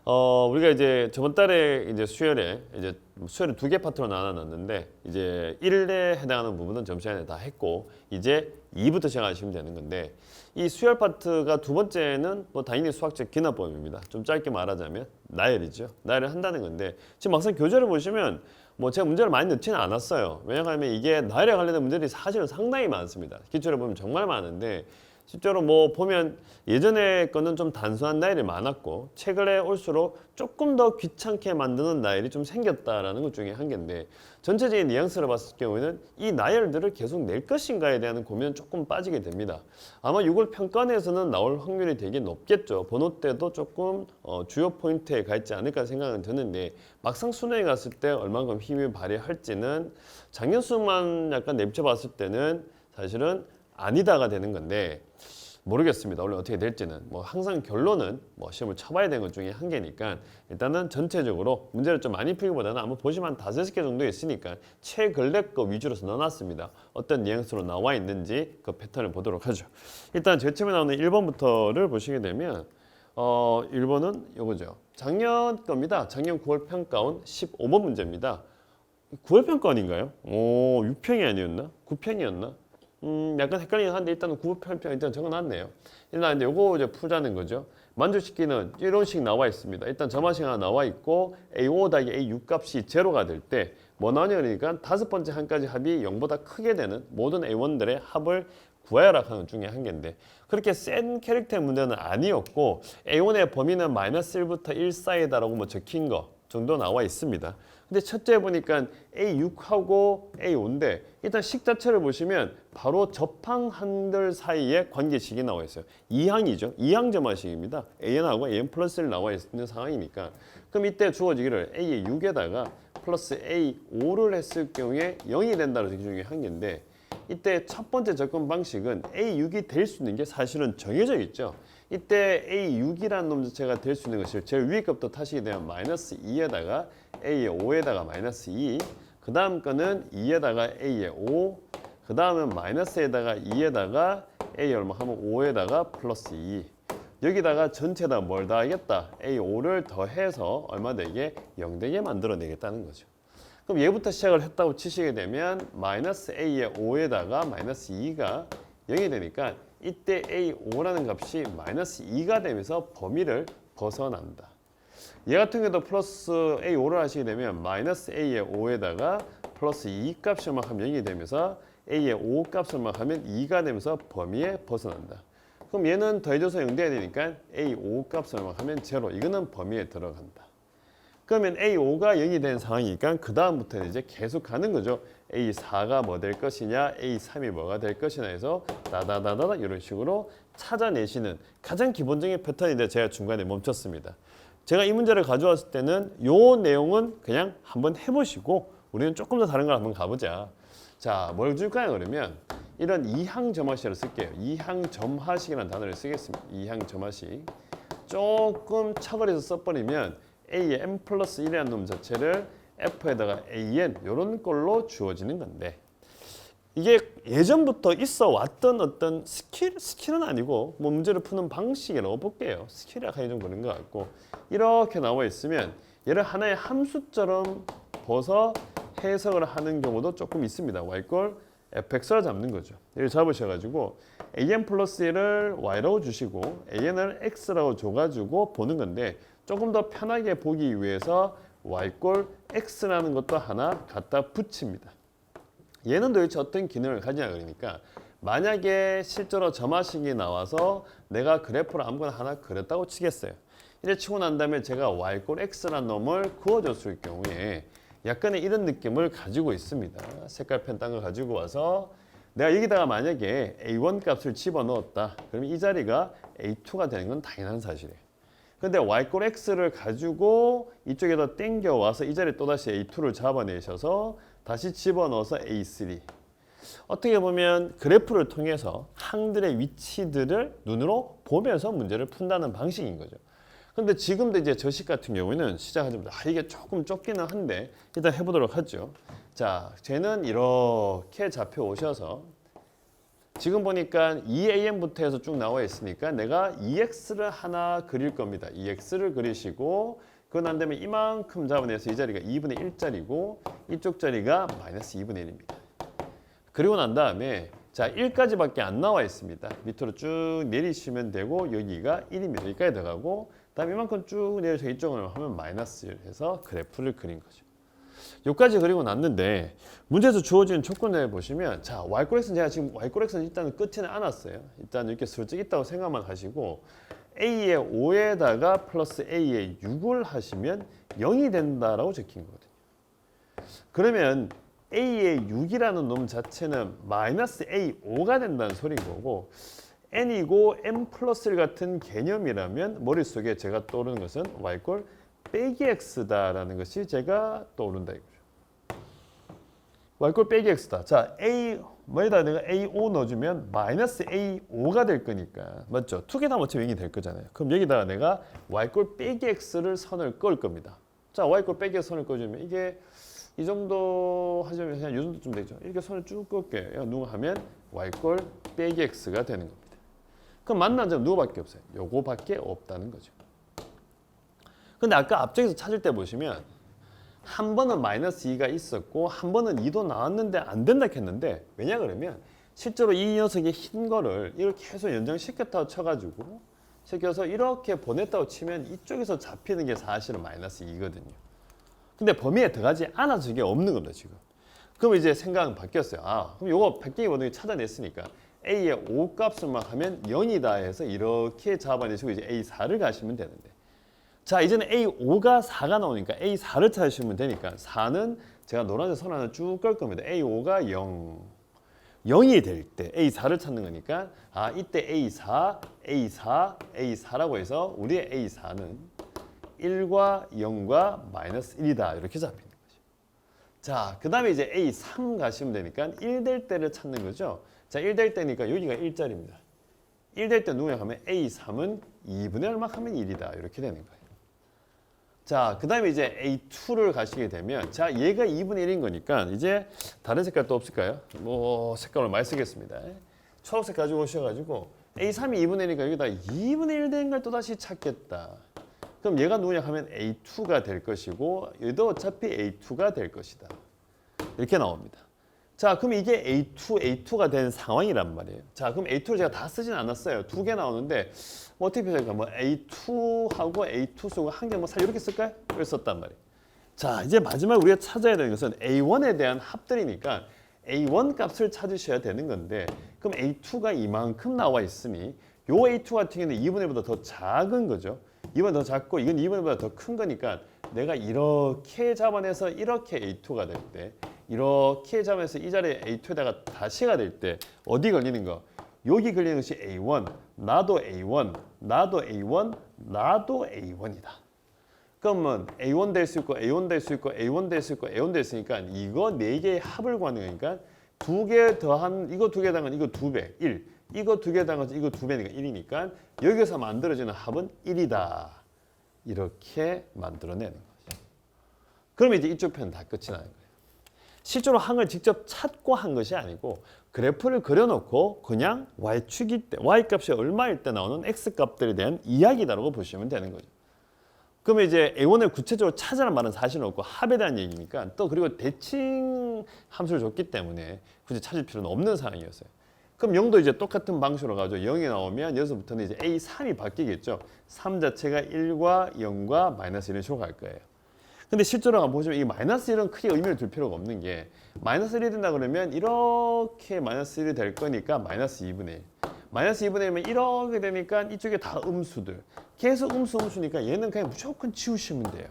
우리가 이제 저번 달에 이제 수열을 두 개 파트로 나눠놨는데 이제 1에 해당하는 부분은 점심시간에 다 했고 이제 2부터 시작하시면 되는 건데 이 수열 파트가 두 번째는 뭐 당연히 수학적 기납법입니다. 좀 짧게 말하자면 나열이죠. 나열을 한다는 건데 지금 막상 교재를 보시면 뭐 제가 문제를 많이 넣지는 않았어요. 왜냐하면 이게 나열에 관련된 문제들이 사실은 상당히 많습니다. 기초를 보면 정말 많은데 실제로 뭐 보면 예전에 거는 좀 단순한 나열이 많았고 최근에 올수록 조금 더 귀찮게 만드는 나열이 좀 생겼다라는 것 중에 한 개인데 전체적인 뉘앙스를 봤을 경우에는 이 나열들을 계속 낼 것인가에 대한 고민은 조금 빠지게 됩니다. 아마 이걸 평가원에서는 나올 확률이 되게 높겠죠. 번호 때도 조금 주요 포인트에 가 있지 않을까 생각은 드는데 막상 수능에 갔을 때 얼마만큼 힘을 발휘할지는 작년 수능만 약간 내비쳐봤을 때는 사실은 아니다가 되는 건데 모르겠습니다. 원래 어떻게 될지는 뭐 항상 결론은 뭐 시험을 쳐봐야 되는 것 중에 한 개니까 일단은 전체적으로 문제를 좀 많이 풀기보다는 아마 보시면 한 5-6개 정도 있으니까 최근래 거 위주로서 넣어놨습니다. 어떤 뉘앙스로 나와 있는지 그 패턴을 보도록 하죠. 일단 제일 처음에 나오는 1번부터를 보시게 되면 1번은 요거죠. 작년 겁니다. 작년 9월 평가원 15번 문제입니다. 9월 평가원인가요? 6평이 아니었나? 9평이었나? 약간 헷갈리긴 한데 일단은 9편평 일단 적어놨네요. 일단 이제 요거 이제 풀자는 거죠. 만족시키는 이런 식 나와 있습니다. 일단 점화식 하나 나와 있고 A5 더하기 A6 값이 제로가 될 때 뭐 나오냐 그러니까 다섯 번째 한 가지 합이 0보다 크게 되는 모든 A1들의 합을 구하여라 하는 중에 한 개인데 그렇게 센 캐릭터의 문제는 아니었고 A1의 범위는 -1부터 1 사이다라고 뭐 적힌 거 정도 나와 있습니다. 근데 첫째 보니까 A6하고 A5인데 일단 식 자체를 보시면 바로 접항한들 사이에 관계식이 나와 있어요. 2항이죠. 2항 점화식입니다. AN하고 AN 플러스를 나와 있는 상황이니까 그럼 이때 주어지기를 A의 6에다가 플러스 A5를 했을 경우에 0이 된다는 식 중에 한 개인데 이때 첫 번째 접근 방식은 A6이 될 수 있는 게 사실은 정해져 있죠. 이때 A6이라는 놈 자체가 될 수 있는 것이 제일 위에 값부터 타시게 되면 -2에다가 A의 5에다가 -2 그 다음 거는 2에다가 A의 5 그 다음은 마이너스에다가 2에다가 A 얼마 하면 5에다가 플러스 2 여기다가 전체다 뭘 더하겠다 A5를 더해서 얼마 되게 0 되게 만들어내겠다는 거죠. 그럼 얘부터 시작을 했다고 치시게 되면 -A의 5에다가 -2가 0이 되니까 이때 A5라는 값이 -2가 되면서 범위를 벗어난다. 얘 같은 경우도 플러스 A5를 하시게 되면 -A의 5에다가 플러스 2 값을 막 하면 0이 되면서 A의 5 값을 막 하면 2가 되면서 범위에 벗어난다. 그럼 얘는 더해져서 0 돼야 되니까 A5 값을 막 하면 0. 이거는 범위에 들어간다. 그러면 A5가 0이 된 상황이니까 그 다음부터는 이제 계속 가는 거죠. A4가 뭐 될 것이냐, A3이 뭐가 될 것이냐 해서 다다다다 이런 식으로 찾아내시는 가장 기본적인 패턴인데 제가 중간에 멈췄습니다. 제가 이 문제를 가져왔을 때는 요 내용은 그냥 한번 해보시고 우리는 조금 더 다른 걸 한번 가보자. 자, 뭘 줄까요 그러면? 이런 이항 점화식을 쓸게요. 이항 점화식이라는 단어를 쓰겠습니다. 이항 점화식. 조금 차거리에서 써버리면 A의 n 플러스 1이라는 놈 자체를 F에다가 AN 이런 걸로 주어지는 건데 이게 예전부터 있어 왔던 어떤 스킬은 아니고 뭐 문제를 푸는 방식이라고 볼게요. 스킬이라 하기 좀 그런 것 같고 이렇게 나와 있으면 얘를 하나의 함수처럼 벗어 해석을 하는 경우도 조금 있습니다. Y꼴 fx를 잡는 거죠. 얘를 잡으셔가지고 an 플러스 1을 y라고 주시고 an을 x라고 줘가지고 보는 건데 조금 더 편하게 보기 위해서 y꼴 x라는 것도 하나 갖다 붙입니다. 얘는 도대체 어떤 기능을 가지냐 그러니까 만약에 실제로 점화식이 나와서 내가 그래프를 아무거나 하나 그렸다고 치겠어요. 이래 치고 난 다음에 제가 y꼴 x라는 놈을 그어줬을 경우에 약간의 이런 느낌을 가지고 있습니다. 색깔 펜 딴 걸 가지고 와서 내가 여기다가 만약에 A1 값을 집어넣었다. 그러면 이 자리가 A2가 되는 건 당연한 사실이에요. 근데 y꼴 x를 가지고 이쪽에다 땡겨와서 이 자리에 또다시 A2를 잡아내셔서 다시 집어넣어서 A3. 어떻게 보면 그래프를 통해서 항들의 위치들을 눈으로 보면서 문제를 푼다는 방식인 거죠. 근데 지금도 이제 저식 같은 경우에는 시작하자마자 이게 조금 좁기는 한데 일단 해보도록 하죠. 자, 쟤는 이렇게 잡혀 오셔서 지금 보니까 2am부터 해서 쭉 나와 있으니까 내가 ex를 하나 그릴 겁니다. ex를 그리시고 그건 안 되면 이만큼 잡아내서 이 자리가 2분의 1짜리고 이쪽 자리가 마이너스 2분의 1입니다. 그리고 난 다음에 자 1까지밖에 안 나와 있습니다. 밑으로 쭉 내리시면 되고 여기가 1입니다. 여기까지 들어가고 그다음에 이만큼 쭉 내려서 이쪽으로 하면 마이너스 1 해서 그래프를 그린 거죠. 여기까지 그리고 났는데 문제에서 주어진 조건을 보시면 자 y꼴x는 제가 지금 y꼴x는 일단은 끝에는 안 왔어요. 일단 이렇게 슬쩍 있다고 생각만 하시고 a의 5에다가 플러스 a의 6을 하시면 0이 된다라고 적힌 거거든요. 그러면 a의 6이라는 놈 자체는 마이너스 a5가 된다는 소리인 거고 n이고 n 플러스 1 같은 개념이라면 머릿속에 제가 떠오르는 것은 y꼴 빼기 x다라는 것이 제가 떠오른다 이거죠. y꼴 빼기 x다. 자, a 뭐에다 내가 a5 넣어주면 마이너스 a5가 될 거니까 맞죠? 두 개 다 맞추면 0이 될 거잖아요. 그럼 여기다가 내가 y꼴 빼기 x를 선을 그을 겁니다. 자, y꼴 빼기 x 선을 그어주면 이게 이 정도 하시면 그냥 이 정도쯤 되죠. 이렇게 선을 쭉 그을게요. 누가 하면 y꼴 빼기 x가 되는 겁니다. 그럼 만난 점 누구밖에 없어요? 요거밖에 없다는 거죠. 근데 아까 앞쪽에서 찾을 때 보시면 한 번은 마이너스 2가 있었고 한 번은 2도 나왔는데 안 된다 했는데 왜냐 그러면 실제로 이 녀석이 흰 거를 이렇게 계속 연장시켰다고 쳐가지고 시켜서 이렇게 보냈다고 치면 이쪽에서 잡히는 게 사실은 마이너스 2거든요. 근데 범위에 들어가지 않아서 이게 없는 겁니다 지금. 그럼 이제 생각은 바뀌었어요. 아 그럼 요거 백경이 원동이 찾아냈으니까 A의 5 값을만 하면 0이다 해서 이렇게 잡아내시고 이제 A4를 가시면 되는데 자 이제는 A5가 4가 나오니까 A4를 찾으시면 되니까 4는 제가 노란색 선 하나 쭉 끌 겁니다. A5가 0 0이 될 때 A4를 찾는 거니까 아 이때 A4, A4, A4라고 해서 우리의 A4는 1과 0과 마이너스 1이다 이렇게 잡히는 거죠. 자 그 다음에 이제 A3 가시면 되니까 1 될 때를 찾는 거죠. 자 1 될 때니까 여기가 1짜리입니다. 1 될 때 누구냐 하면 A3은 2분의 얼마 하면 1이다 이렇게 되는 거예요. 자, 그 다음에 이제 A2를 가시게 되면 자 얘가 2분의 1인 거니까 이제 다른 색깔 또 없을까요? 뭐 색깔을 많이 쓰겠습니다. 초록색 가지고 오셔가지고 A3이 2분의 1이니까 여기다 2분의 1 된 걸 또다시 찾겠다. 그럼 얘가 누구냐 하면 A2가 될 것이고 얘도 어차피 A2가 될 것이다. 이렇게 나옵니다. 자, 그럼 이게 A2가 된 상황이란 말이에요. 자, 그럼 A2를 제가 다 쓰진 않았어요. 2개 나오는데 뭐 어떻게 표현할까? 뭐 A2하고 A2 쓰고 한 개 뭐 살 이렇게 쓸까요? 이렇게 썼단 말이에요. 자, 이제 마지막 우리가 찾아야 되는 것은 A1에 대한 합들이니까 A1 값을 찾으셔야 되는 건데 그럼 A2가 이만큼 나와 있으니 요 A2 같은 경우는 2분의 1보다 더 작은 거죠. 2분의 더 작고 이건 2분의 1보다 더 큰 거니까 내가 이렇게 잡아내서 이렇게 A2가 될 때 이렇게 잡아내서 이 자리에 A2에다가 다시가 될 때 어디 걸리는 거? 여기 걸리는 것이 A1, 나도 A1, 나도 A1, 나도 A1이다. 그러면 A1 될 수 있고 A1 될 수 있고 A1 될 수 있고 A1 될 수 있으니까 이거 4개의 합을 구하는 거니까 2개 더한 이거 2개 더한 건 이거 2배, 1. 이거 2개 더한 건 이거 2배니까 1이니까 여기서 만들어지는 합은 1이다. 이렇게 만들어내는 거죠. 그러면 이제 이쪽 편은 다 끝이 나는 거예요. 실제로 항을 직접 찾고 한 것이 아니고 그래프를 그려놓고 그냥 y축일 때, y값이 얼마일 때 나오는 x값들에 대한 이야기다라고 보시면 되는 거죠. 그러면 이제 A1을 구체적으로 찾으라는 말은 사실은 없고 합에 대한 얘기니까 또 그리고 대칭 함수를 줬기 때문에 굳이 찾을 필요는 없는 상황이었어요. 그럼 0도 이제 똑같은 방식으로 가죠. 0이 나오면 여기서부터는 이제 A3이 바뀌겠죠. 3 자체가 1과 0과 마이너스 1은 식으로 갈 거예요. 근데 실제로 보시면 이 마이너스 1은 크게 의미를 둘 필요가 없는 게 마이너스 1이 된다 그러면 이렇게 마이너스 1이 될 거니까 마이너스 2분의 1. 마이너스 2분의 1이면 이렇게 되니까 이쪽에 다 음수들. 계속 음수니까 얘는 그냥 무조건 지우시면 돼요.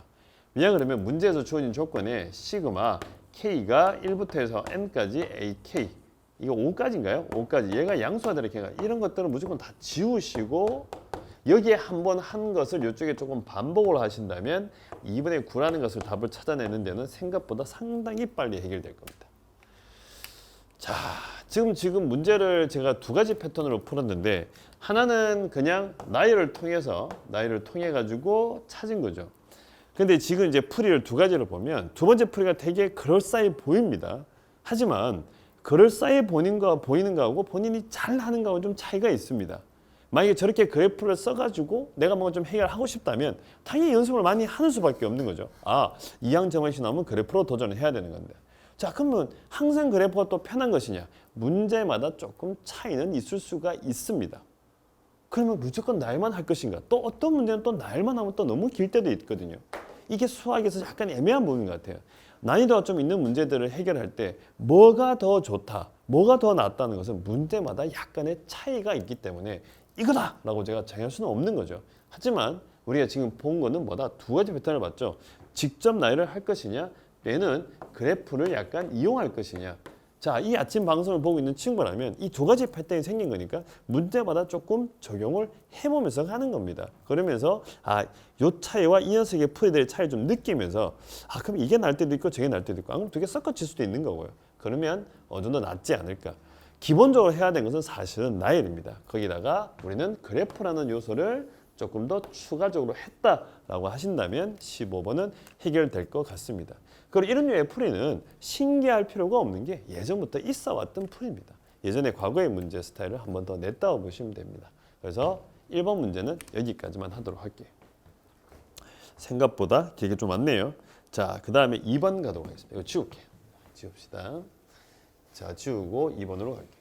왜냐 그러면 문제에서 주어진 조건에 시그마 K가 1부터 해서 N까지 AK 이거 5까지인가요? 5까지. 얘가 양수가 되니까 이런 것들은 무조건 다 지우시고 여기에 한 번 한 것을 이쪽에 조금 반복을 하신다면 2분의 9라는 것을 답을 찾아내는 데는 생각보다 상당히 빨리 해결될 겁니다. 자, 지금 문제를 제가 두 가지 패턴으로 풀었는데 하나는 그냥 나열을 통해 가지고 찾은 거죠. 근데 지금 이제 풀이를 두 가지로 보면 두 번째 풀이가 되게 그럴싸해 보입니다. 하지만 그럴싸해 보이는 거하고 본인이 잘하는 거하고 좀 차이가 있습니다. 만약에 저렇게 그래프를 써가지고 내가 뭔가 좀 해결하고 싶다면 당연히 연습을 많이 하는 수밖에 없는 거죠. 아, 이항저항이 나오면 그래프로 도전을 해야 되는 건데. 자, 그러면 항상 그래프가 또 편한 것이냐? 문제마다 조금 차이는 있을 수가 있습니다. 그러면 무조건 나열만 할 것인가? 또 어떤 문제는 또 나열만 하면 또 너무 길 때도 있거든요. 이게 수학에서 약간 애매한 부분인 것 같아요. 난이도가 좀 있는 문제들을 해결할 때 뭐가 더 좋다, 뭐가 더 낫다는 것은 문제마다 약간의 차이가 있기 때문에 이거다라고 제가 정할 수는 없는 거죠. 하지만 우리가 지금 본 거는 뭐다? 두 가지 패턴을 봤죠. 직접 나열을 할 것이냐, 얘는 그래프를 약간 이용할 것이냐. 자, 이 아침 방송을 보고 있는 친구라면 이 두 가지 패턴이 생긴 거니까 문제마다 조금 적용을 해보면서 가는 겁니다. 그러면서 요 차이와 이 녀석의 풀이들의 차이를 좀 느끼면서 그럼 이게 날 때도 있고 저게 날 때도 있고 그럼 두 개 섞어질 수도 있는 거고요. 그러면 어느 정도 낫지 않을까. 기본적으로 해야 되는 것은 사실은 나열입니다. 거기다가 우리는 그래프라는 요소를 조금 더 추가적으로 했다라고 하신다면 15번은 해결될 것 같습니다. 그리고 이런 류의 풀이는 신기할 필요가 없는 게 예전부터 있어 왔던 풀이입니다. 예전에 과거의 문제 스타일을 한 번 더 냈다고 보시면 됩니다. 그래서 1번 문제는 여기까지만 하도록 할게요. 생각보다 길게 좀 왔네요. 자, 그 다음에 2번 가도록 하겠습니다. 이거 지울게요. 지웁시다. 자, 지우고 2번으로 갈게요.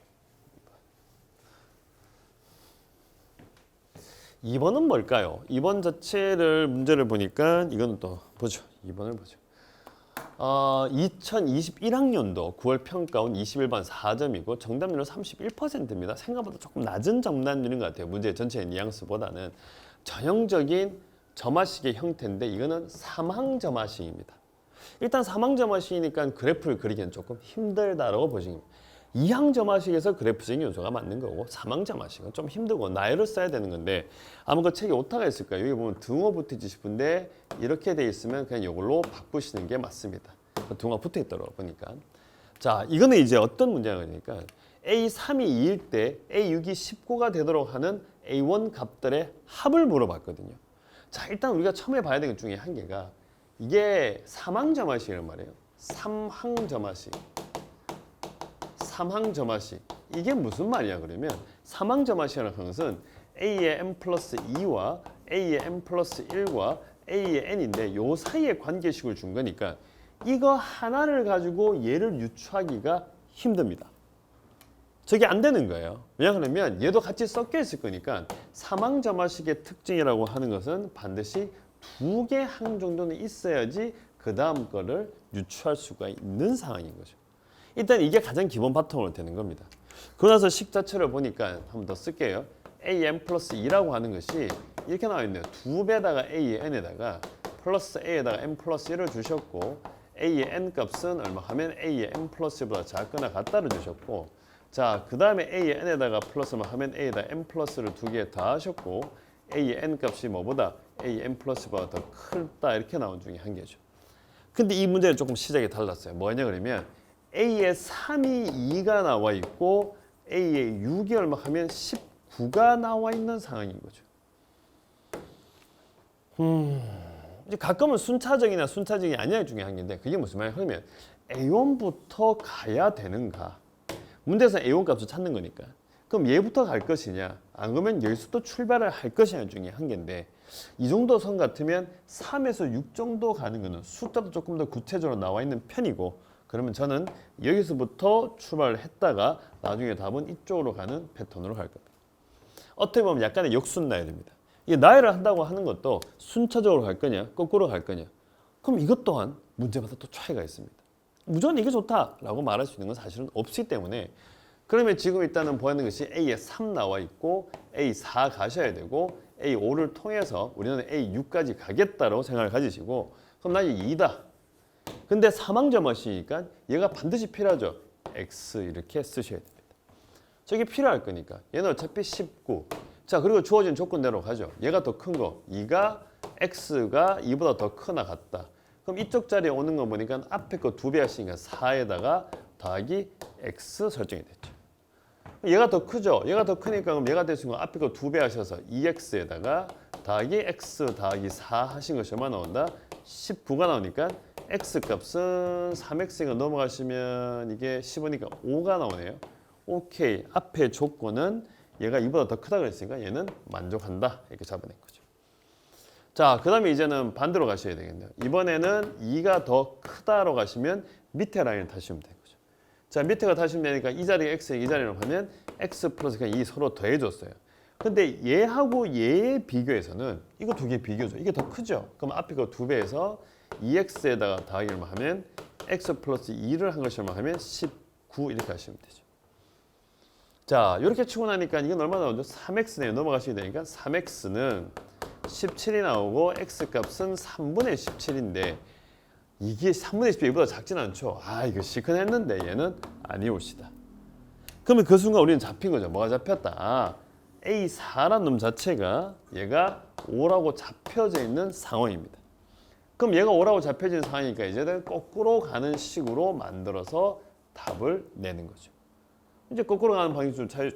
2번은 뭘까요? 2번 자체를 문제를 보니까 이건 또 보죠. 2번을 보죠. 2021학년도 9월 평가원 21번 4점이고 정답률은 31%입니다. 생각보다 조금 낮은 정답률인 것 같아요. 문제 전체의 뉘앙스보다는 전형적인 점화식의 형태인데 이거는 사망점화식입니다. 일단 사망점화식이니까 그래프를 그리기는 조금 힘들다라고 보시면 됩니다. 이항점화식에서 그래프적인 요소가 맞는 거고 사망점화식은 좀 힘들고 나열을 써야 되는 건데 아마 그 책에 오타가 있을까요? 여기 보면 등호 붙이지 싶은데 이렇게 돼 있으면 그냥 이걸로 바꾸시는 게 맞습니다. 등호가 붙어 있더라고 보니까. 자, 이거는 이제 어떤 문제가 그러니까 A3이 2일 때 A6이 19가 되도록 하는 A1 값들의 합을 물어봤거든요. 자, 일단 우리가 처음에 봐야 되는 것 중에 한 개가 이게 삼항점화식이란 말이에요. 삼항점화식. 삼항점화식. 이게 무슨 말이야 그러면 삼항점화식이라는 것은 A의 n 플러스 2와 A의 n 플러스 1과 A의 n인데 요 사이의 관계식을 준 거니까 이거 하나를 가지고 얘를 유추하기가 힘듭니다. 저게 안 되는 거예요. 왜냐하면 얘도 같이 섞여 있을 거니까 삼항점화식의 특징이라고 하는 것은 반드시 두 개 항 정도는 있어야지 그 다음 거를 유추할 수가 있는 상황인 거죠. 일단 이게 가장 기본 바탕으로 되는 겁니다. 그러고 나서 식 자체를 보니까 한 번 더 쓸게요. AN 플러스 2라고 하는 것이 이렇게 나와 있네요. 2배다가 A의 n에다가 플러스 A에다가 n 플러스 1을 주셨고 A의 n 값은 얼마 하면 A의 n 플러스 1보다 작거나 같다를 주셨고 자, 그 다음에 A의 n에다가 플러스만 하면 A에다 n 플러스를 두 개 다 하셨고 A의 n 값이 뭐보다 A의 n 플러스보다 더 크다 이렇게 나온 중에 한 개죠. 근데 이 문제는 조금 시작이 달랐어요. 뭐냐 그러면 A의 3이 2가 나와 있고 A의 6이 얼마 하면 19가 나와 있는 상황인 거죠. 이제 가끔은 순차적이나 순차적이 아니냐 중에 한 개인데 그게 무슨 말이냐 그러면 A1부터 가야 되는가? 문제에서 A1 값을 찾는 거니까. 그럼 얘부터 갈 것이냐? 안 그러면 여기서부터 출발을 할 것이냐 중에 한 개인데 이 정도 선 같으면 3에서 6 정도 가는 거는 숫자도 조금 더 구체적으로 나와 있는 편이고 그러면 저는 여기서부터 출발을 했다가 나중에 답은 이쪽으로 가는 패턴으로 갈 겁니다. 어떻게 보면 약간의 역순 나열입니다. 이게 나열을 한다고 하는 것도 순차적으로 갈 거냐 거꾸로 갈 거냐 그럼 이것 또한 문제마다 또 차이가 있습니다. 무조건 이게 좋다라고 말할 수 있는 건 사실은 없기 때문에 그러면 지금 일단은 보이는 것이 A에 3 나와 있고 A4 가셔야 되고 A5를 통해서 우리는 A6까지 가겠다라고 생각을 가지시고 그럼 나 이게 2다. 근데 사망점화식이니까 얘가 반드시 필요하죠. X 이렇게 쓰셔야 됩니다. 저게 필요할 거니까 얘는 어차피 19. 자, 그리고 주어진 조건대로 가죠. 얘가 더 큰 거. 2가 X가 2보다 더 크나 같다. 그럼 이쪽 자리에 오는 거 보니까 앞에 거 2배 하시니까 4에다가 더하기 X 설정이 됐죠. 얘가 더 크죠. 얘가 더 크니까 그럼 얘가 될 수 있는 건 앞에 거 2배 하셔서 2X에다가 더하기 X 더하기 4 하신 것이 얼마 나온다? 19가 나오니까 x 값은 3x가 넘어가시면 이게 15니까 5가 나오네요. 오케이. 앞에 조건은 얘가 2보다 더 크다 그랬으니까 얘는 만족한다. 이렇게 잡아낸 거죠. 자, 그 다음에 이제는 반대로 가셔야 되겠네요. 이번에는 2가 더 크다로 가시면 밑에 라인을 타시면 되는 거죠. 자, 밑에가 타시면 되니까 이 자리가 x, 이 자리로 하면 x 플러스 그냥 2 서로 더해줬어요. 근데 얘하고 얘의 비교에서는 이거 두 개 비교죠. 이게 더 크죠. 그럼 앞에 거 2배에서 2x에다가 더하기를 하면 x 플러스 2를 한 것을 하면 19 이렇게 하시면 되죠. 자, 이렇게 치고 나니까 이건 얼마 나오죠? 3x네요. 넘어가시게 되니까 3x는 17이 나오고 x 값은 3분의 17인데 이게 3분의 17보다 작진 않죠. 아, 이거 시큰했는데 얘는 아니옵시다. 그러면 그 순간 우리는 잡힌 거죠. 뭐가 잡혔다? 아, A4라는 놈 자체가 얘가 5라고 잡혀져 있는 상황입니다. 그럼 얘가 5라고 잡혀진 상황이니까 이제는 거꾸로 가는 식으로 만들어서 답을 내는 거죠. 이제 거꾸로 가는 방식으로 차이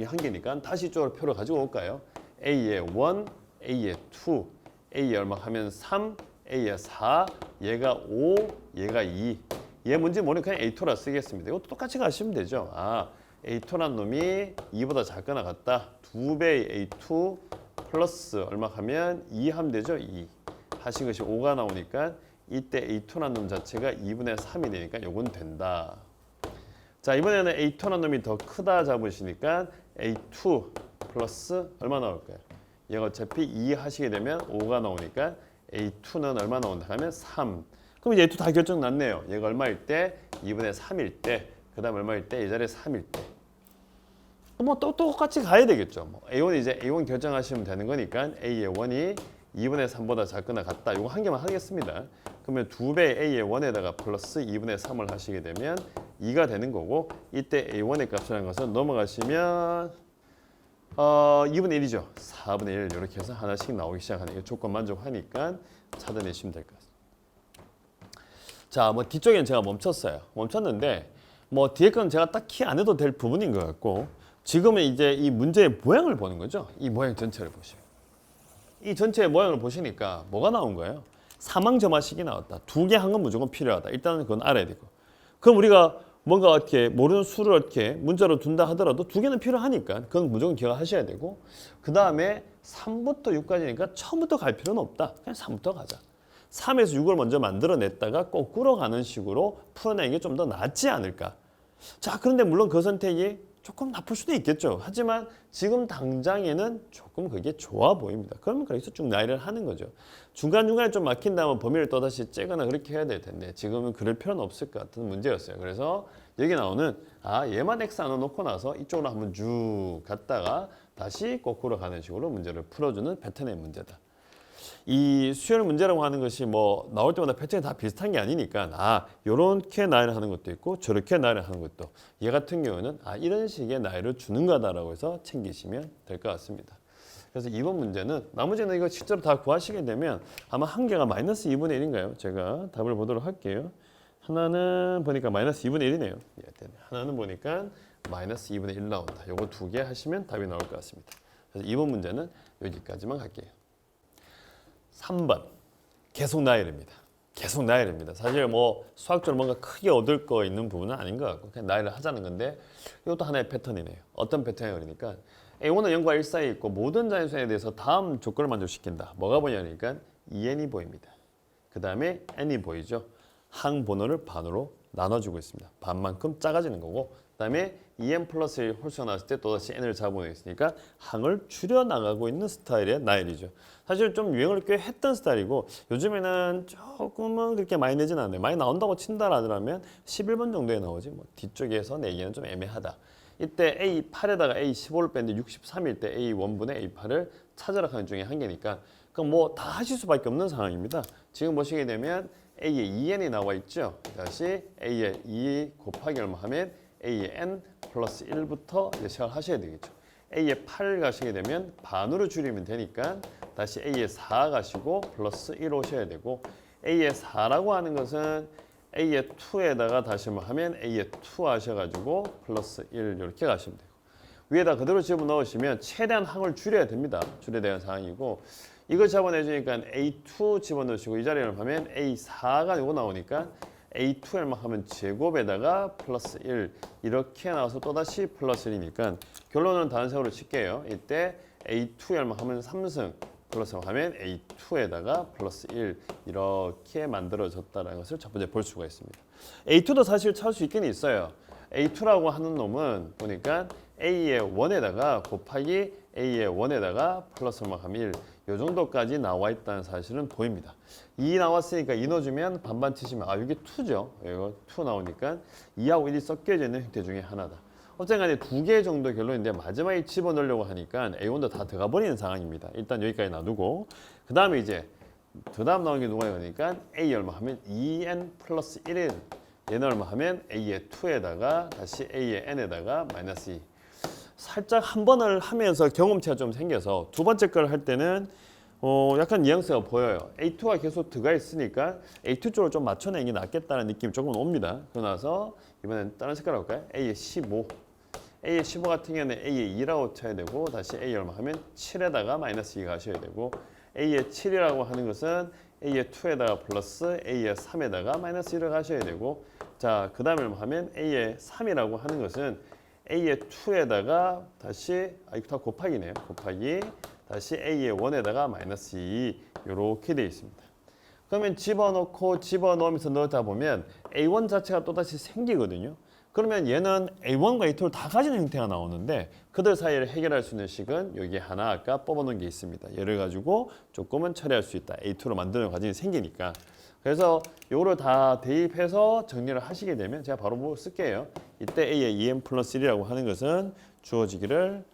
한 개니까 다시 이쪽으로 표를 가지고 올까요? A의 1, A의 2, A의 얼마 하면 3, A의 4, 얘가 5, 얘가 2. 얘 뭔지 모르니까 그냥 A2라 쓰겠습니다. 이것도 똑같이 가시면 되죠. 아, A2란 놈이 2보다 작거나 같다. 2배의 A2 플러스 얼마 하면 2 하면 되죠. 2. 하신 것이 5가 나오니까 이때 A2란 놈 자체가 2분의 3이 되니까 요건 된다. 자, 이번에는 A2란 놈이 더 크다 잡으시니까 A2 플러스 얼마 나올까요? 얘가 어차피 2 하시게 되면 5가 나오니까 A2는 얼마 나온다 하면 3. 그럼 이제 A2 다 결정 났네요. 얘가 얼마일 때? 2분의 3일 때. 그 다음 얼마일 때? 이 자리에 3일 때. 뭐 또 똑같이 가야 되겠죠. 뭐 A1 이제 A1 결정하시면 되는 거니까 A의 1이 2분의 3보다 작거나 같다. 이거 한 개만 하겠습니다. 그러면 2배 A의 1에다가 플러스 2분의 3을 하시게 되면 2가 되는 거고 이때 A1의 값이라는 것은 넘어가시면 2분의 1이죠. 4분의 1 이렇게 해서 하나씩 나오기 시작하는 이 조건 만족하니까 찾아내시면 될 것 같습니다. 자, 뭐 뒤쪽에는 제가 멈췄어요. 멈췄는데 뭐 뒤에 건 제가 딱히 안 해도 될 부분인 것 같고 지금은 이제 이 문제의 모양을 보는 거죠. 이 모양 전체를 보시면 이 전체의 모양을 보시니까 뭐가 나온 거예요? 사망점화식이 나왔다. 두 개 한 건 무조건 필요하다. 일단은 그건 알아야 되고. 그럼 우리가 뭔가 어떻게 모르는 수를 어떻게 문자로 둔다 하더라도 두 개는 필요하니까 그건 무조건 기억하셔야 되고 그 다음에 3부터 6까지니까 처음부터 갈 필요는 없다. 그냥 3부터 가자. 3에서 6을 먼저 만들어냈다가 거꾸로 가는 식으로 풀어내는 게 좀 더 낫지 않을까. 자, 그런데 물론 그 선택이 조금 나쁠 수도 있겠죠. 하지만 지금 당장에는 조금 그게 좋아 보입니다. 그러면 거기서 쭉 나열을 하는 거죠. 중간중간에 좀 막힌다면 범위를 또다시 째거나 그렇게 해야 될 텐데 지금은 그럴 필요는 없을 것 같은 문제였어요. 그래서 여기 나오는 얘만 X 안 넣어놓고 나서 이쪽으로 한번 쭉 갔다가 다시 거꾸로 가는 식으로 문제를 풀어주는 패턴의 문제다. 이 수열 문제라고 하는 것이 뭐 나올 때마다 패턴이 다 비슷한 게 아니니까 요렇게 나열을 하는 것도 있고 저렇게 나열을 하는 것도 얘 같은 경우는 이런 식의 나열을 주는 거다라고 해서 챙기시면 될 것 같습니다. 그래서 이번 문제는 나머지는 이거 실제로 다 구하시게 되면 아마 한 개가 마이너스 2분의 1인가요? 제가 답을 보도록 할게요. 하나는 보니까 마이너스 2분의 1이네요. 하나는 보니까 마이너스 2분의 1 나온다. 요거 두 개 하시면 답이 나올 것 같습니다. 그래서 이번 문제는 여기까지만 갈게요. 3번 계속 나열입니다. 계속 나열입니다. 사실 뭐 수학적으로 뭔가 크게 얻을 거 있는 부분은 아닌 것 같고 그냥 나열을 하자는 건데 이것도 하나의 패턴이네요. 어떤 패턴이 그러니까 A1은 0과 1 사이에 있고 모든 자연수에 대해서 다음 조건을 만족시킨다. 뭐가 보냐니까 2n이 보입니다. 그 다음에 n이 보이죠. 항 번호를 반으로 나눠주고 있습니다. 반만큼 작아지는 거고 그 다음에 2n 플러스 1 홀수가 나왔을 때 또다시 n을 잡아보고 있으니까 항을 줄여나가고 있는 스타일의 나열이죠. 사실 좀 유행을 꽤 했던 스타일이고 요즘에는 조금은 그렇게 많이 내진 않아요. 많이 나온다고 친다라면 11번 정도에 나오지 뭐 뒤쪽에서 내기는 좀 애매하다. 이때 A8에다가 A15를 뺐는데 63일 때 A1분의 A8을 찾으라 하는 중에 한 개니까 그럼 뭐 다 하실 수밖에 없는 상황입니다. 지금 보시게 되면 A에 2n이 나와 있죠. 다시 A에 2 곱하기 얼마 하면 A의 n 플러스 1부터 이제 시작을 하셔야 되겠죠. A의 8 가시게 되면 반으로 줄이면 되니까 다시 A의 4 가시고 플러스 1 오셔야 되고 A의 4라고 하는 것은 A의 2에다가 다시 하면 A의 2 하셔가지고 플러스 1 이렇게 가시면 되고 위에다 그대로 집어넣으시면 최대한 항을 줄여야 됩니다. 줄여야 되는 상황이고 이거 잡아내주니까 A2 집어넣으시고 이 자리를 하면 A4가 요거 나오니까 A2L만 하면 제곱에다가 플러스 1 이렇게 나와서 또다시 플러스 1이니까 결론은 다른 색으로 칠게요. 이때 A2L만 하면 3승 플러스 하면 A2에다가 플러스 1 이렇게 만들어졌다는 것을 첫 번째 볼 수가 있습니다. A2도 사실 찾을 수 있긴 있어요. A2라고 하는 놈은 보니까 A의 1에다가 곱하기 A의 1에다가 플러스만 하면 1 이 정도까지 나와 있다는 사실은 보입니다. 2 나왔으니까 2 넣어주면 반반 치시면 아 이게 2죠. 이거 2 나오니까 2하고 1이 섞여져 있는 형태 중에 하나다. 어쨌든 간에 2개 정도 결론인데 마지막에 집어넣으려고 하니까 A1도 다 들어가 버리는 상황입니다. 일단 여기까지 놔두고 그 다음에 이제 그 다음 나온 게 누가 이거니까 A 얼마 하면 2n 플러스 1은 얘는 얼마 하면 A의 2에다가 다시 A의 n에다가 마이너스 2 살짝 한 번을 하면서 경험치가 좀 생겨서 두 번째 걸 할 때는 약간 뉘앙스가 보여요. A2가 계속 들어가 있으니까 A2 쪽으로 좀 맞춰내는 게 낫겠다는 느낌이 조금 옵니다. 그러고 나서 이번엔 다른 색깔 할까요? A의 15. A의 15 같은 경우는 A의 2라고 쳐야 되고 다시 A 얼마 하면 7에다가 마이너스 2가 하셔야 되고 A의 7이라고 하는 것은 A의 2에다가 플러스 A의 3에다가 마이너스 1을 하셔야 되고 자, 그 다음에 얼마 하면 A의 3이라고 하는 것은 A의 2에다가 다시 이거 다 곱하기네요. 곱하기 다시 A의 1에다가 마이너스 2 이렇게 되어 있습니다. 그러면 집어넣으면서 넣다 보면 A1 자체가 또다시 생기거든요. 그러면 얘는 A1과 A2를 다 가지는 형태가 나오는데 그들 사이를 해결할 수 있는 식은 여기 하나 아까 뽑아놓은 게 있습니다. 얘를 가지고 조금은 처리할 수 있다. A2로 만드는 과정이 생기니까. 그래서 요거를 다 대입해서 정리를 하시게 되면 제가 바로 뭐 쓸게요. 이때 A의 2n 플러스 1이라고 하는 것은 주어지기를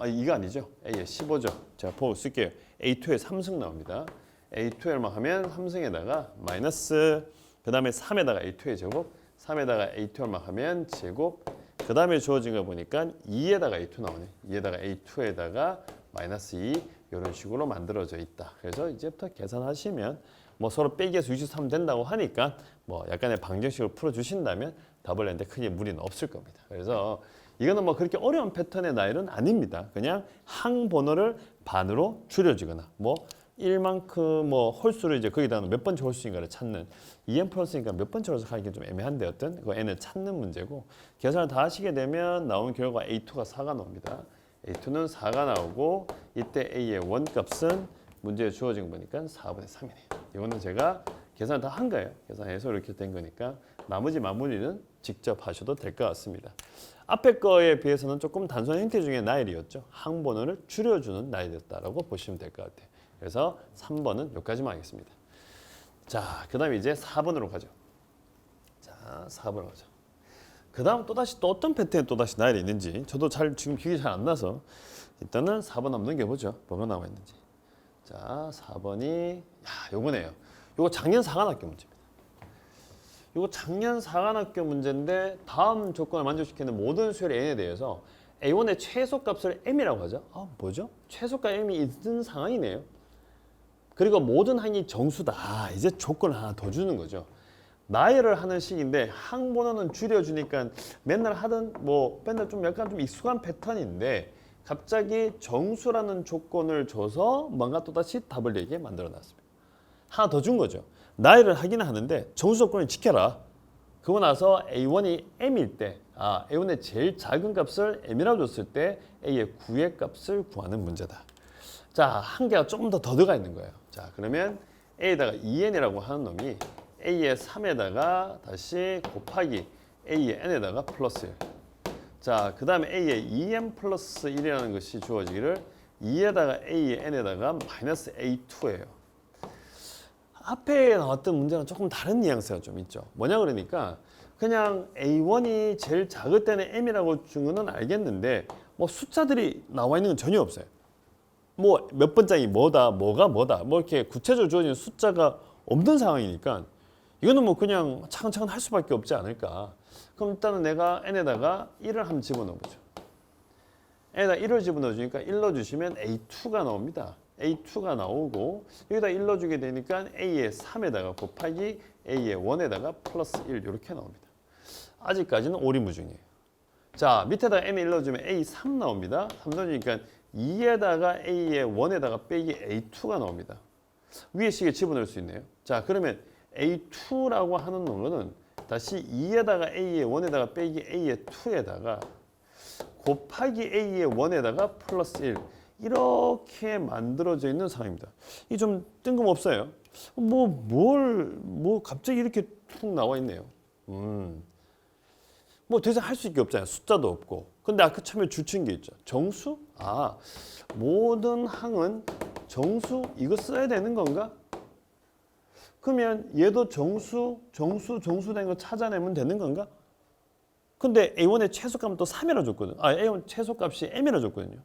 이거 아니죠. A의 15죠. 제가 보고 쓸게요. A2의 3승 나옵니다. A2L만 하면 3승에다가 마이너스 그 다음에 3에다가 A2의 제곱 3에다가 A2L만 하면 제곱 그 다음에 주어진 거 보니까 2에다가 A2 나오네. 2에다가 A2에다가 마이너스 2 이런 식으로 만들어져 있다. 그래서 이제부터 계산하시면 뭐 서로 빼기해서 63 된다고 하니까 뭐 약간의 방정식을 풀어주신다면 답을 내는데 크게 무리는 없을 겁니다. 그래서 이거는 뭐 그렇게 어려운 패턴의 나열은 아닙니다. 그냥 항번호를 반으로 줄여주거나 뭐 1만큼 뭐 홀수를 이제 거기다가 몇 번째 홀수인가를 찾는 2n 플러스니까 몇 번째 홀수 하기 좀 애매한데 어떤 그 n을 찾는 문제고 계산을 다 하시게 되면 나온 결과 A2가 4가 나옵니다. A2는 4가 나오고 이때 A의 원값은 문제에 주어진 거 보니까 4분의 3이네요. 이거는 제가 계산을 다 한 거예요. 계산해서 이렇게 된 거니까 나머지 마무리는 직접 하셔도 될 것 같습니다. 앞에 거에 비해서는 조금 단순한 형태 중에 나열이었죠. 항번호를 줄여주는 나열이었다라고 보시면 될 것 같아요. 그래서 3번은 여기까지만 하겠습니다. 자, 그 다음에 이제 4번으로 가죠. 자, 4번으로 가죠. 그 다음 또 어떤 패턴에 또다시 나열이 있는지 저도 지금 기억이 잘 안 나서 일단은 4번 한번 넘겨보죠. 뭐가 나와 있는지. 자, 4번이 요거네요. 요거 작년 사관학교 문제입니다. 요거 작년 사관학교 문제인데 다음 조건을 만족시키는 모든 수열의 n에 대해서 A1의 최소값을 m이라고 하죠. 뭐죠? 최소값 m이 있는 상황이네요. 그리고 모든 항이 정수다. 이제 조건을 하나 더 주는 거죠. 나열을 하는 식인데 항번호는 줄여주니까 맨날 하던 뭐 맨날 좀 약간 좀 익숙한 패턴인데 갑자기 정수라는 조건을 줘서 뭔가 또다시 답을 내게 만들어 놨습니다. 하나 더 준 거죠. 나열을 하기는 하는데 정수 조건을 지켜라. 그러고 나서 A1이 M일 때 A1의 제일 작은 값을 M이라고 줬을 때 A의 9의 값을 구하는 문제다. 자, 한 개가 조금 더 들어가 있는 거예요. 자, 그러면 A에다가 2n이라고 하는 놈이 A의 3에다가 다시 곱하기 A의 n에다가 플러스 1. 자, 그 다음에 A의 2n 플러스 1이라는 것이 주어지기를 2에다가 A의 n에다가 마이너스 A2예요. 앞에 나왔던 문제랑 조금 다른 뉘앙스가 좀 있죠. 뭐냐 그러니까 그냥 A1이 제일 작을 때는 M이라고 준 거는 알겠는데 뭐 숫자들이 나와 있는 건 전혀 없어요. 뭐 몇 번장이 뭐다, 뭐가 뭐다, 뭐 이렇게 구체적으로 주어진 숫자가 없는 상황이니까 이거는 뭐 그냥 차근차근 할 수밖에 없지 않을까. 그럼 일단은 내가 n에다가 1을 한번 집어넣어보죠. n에다 1을 집어넣어주니까 1 넣어주시면 A2가 나옵니다. A2가 나오고 여기다 1 넣어주게 되니까 A의 3에다가 곱하기 A의 1에다가 플러스 1 이렇게 나옵니다. 아직까지는 오리무중이에요. 자, 밑에다가 N에 1 넣어주면 A3 나옵니다. 3 넣어주니까 2에다가 A의 1에다가 빼기 A2가 나옵니다. 위에 식에 집어넣을 수 있네요. 자, 그러면 A2라고 하는 놈은 다시 2에다가 A의 1에다가 빼기 A의 2에다가 곱하기 A의 1에다가 플러스 1 이렇게 만들어져 있는 상황입니다. 이 좀 뜬금없어요. 뭐 갑자기 이렇게 툭 나와 있네요. 뭐 더 이상 할 수 있게 없잖아요. 숫자도 없고. 근데 아까 처음에 주친 게 있죠. 정수? 아, 모든 항은 정수 이거 써야 되는 건가? 그러면 얘도 정수 된 거 찾아내면 되는 건가? 근데 A1의 최소값은 또 3이라 줬거든. 아, A1 최소값이 M이라 줬거든요.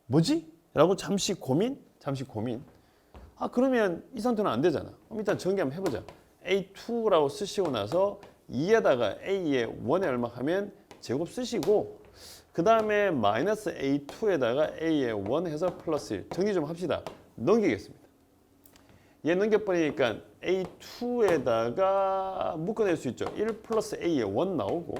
뭐지? 라고 잠시 고민. 아, 그러면 이 상태는 안 되잖아. 그럼 일단 전개 한번 해보자. A2라고 쓰시고 나서 2에다가 A의 1에 얼마 하면 제곱 쓰시고 그 다음에 마이너스 A2에다가 A의 1 해서 플러스 1 정리 좀 합시다. 넘기겠습니다. 얘 넘겨버리니까 A2에다가 묶어낼 수 있죠. 1 플러스 A의 1 나오고